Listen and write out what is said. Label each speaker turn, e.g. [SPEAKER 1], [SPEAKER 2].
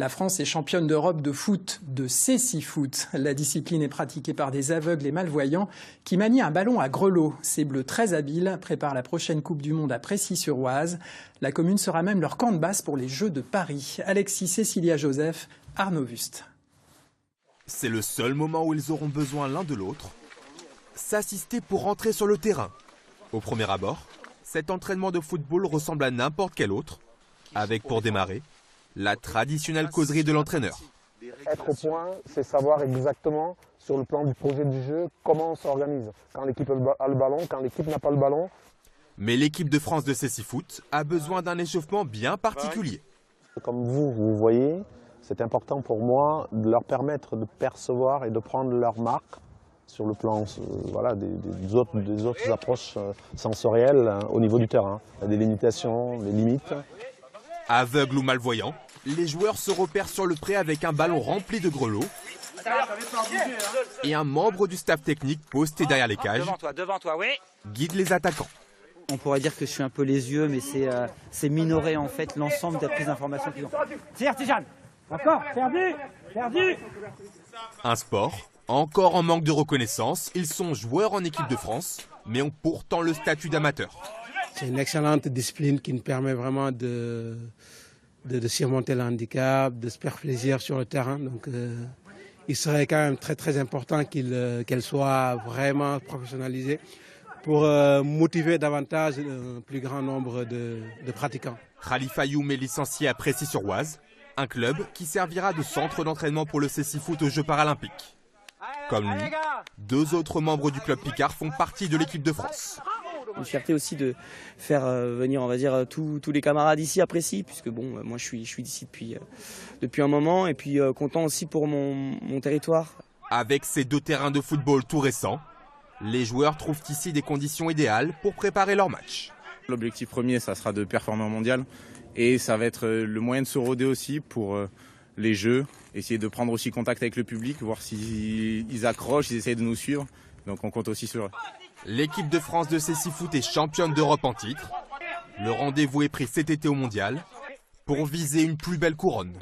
[SPEAKER 1] La France est championne d'Europe de foot, de cécifoot. La discipline est pratiquée par des aveugles et malvoyants qui manient un ballon à grelot. Ces Bleus très habiles préparent la prochaine Coupe du Monde à Précy-sur-Oise. La commune sera même leur camp de base pour les Jeux de Paris. Alexis, Cécilia Joseph, Arnaud Wust.
[SPEAKER 2] C'est le seul moment où ils auront besoin l'un de l'autre. S'assister pour rentrer sur le terrain. Au premier abord, cet entraînement de football ressemble à n'importe quel autre, avec pour démarrer la traditionnelle causerie de l'entraîneur.
[SPEAKER 3] Être au point, c'est savoir exactement, sur le plan du projet du jeu, comment on s'organise. Quand l'équipe a le ballon, quand l'équipe n'a pas le ballon.
[SPEAKER 2] Mais l'équipe de France de cécifoot a besoin d'un échauffement bien particulier.
[SPEAKER 3] Comme vous voyez, c'est important pour moi de leur permettre de percevoir et de prendre leur marque sur le plan voilà, des autres approches sensorielles au niveau du terrain. La délimitation, les limites.
[SPEAKER 2] Aveugles ou malvoyants, les joueurs se repèrent sur le pré avec un ballon rempli de grelots et un membre du staff technique posté derrière les cages
[SPEAKER 4] devant toi, oui.
[SPEAKER 2] Guide les attaquants.
[SPEAKER 5] On pourrait dire que je suis un peu les yeux, mais c'est minorer en fait l'ensemble des prises d'informations qu'ils ont.
[SPEAKER 4] Tire, Tijane. D'accord, perdu.
[SPEAKER 2] Un sport encore en manque de reconnaissance. Ils sont joueurs en équipe de France, mais ont pourtant le statut d'amateur.
[SPEAKER 6] C'est une excellente discipline qui nous permet vraiment de surmonter le handicap, de se faire plaisir sur le terrain. Donc, il serait quand même très important qu'elle soit vraiment professionnalisée pour motiver davantage un plus grand nombre de pratiquants.
[SPEAKER 2] Khalifa Youm est licencié à Précy-sur-Oise, un club qui servira de centre d'entraînement pour le cécifoot aux Jeux paralympiques. Comme lui, 2 autres membres du club Picard font partie de l'équipe de France.
[SPEAKER 5] Une fierté aussi de faire venir, on va dire, tous les camarades ici à Précy, puisque bon, moi je suis d'ici depuis un moment, et puis content aussi pour mon territoire.
[SPEAKER 2] Avec ces 2 terrains de football tout récents, les joueurs trouvent ici des conditions idéales pour préparer leur match.
[SPEAKER 7] L'objectif premier, ça sera de performer en mondial, et ça va être le moyen de se roder aussi pour les Jeux, essayer de prendre aussi contact avec le public, voir s'ils accrochent, ils essayent de nous suivre, donc on compte aussi sur eux.
[SPEAKER 2] L'équipe de France de cécifoot est championne d'Europe en titre. Le rendez-vous est pris cet été au mondial pour viser une plus belle couronne.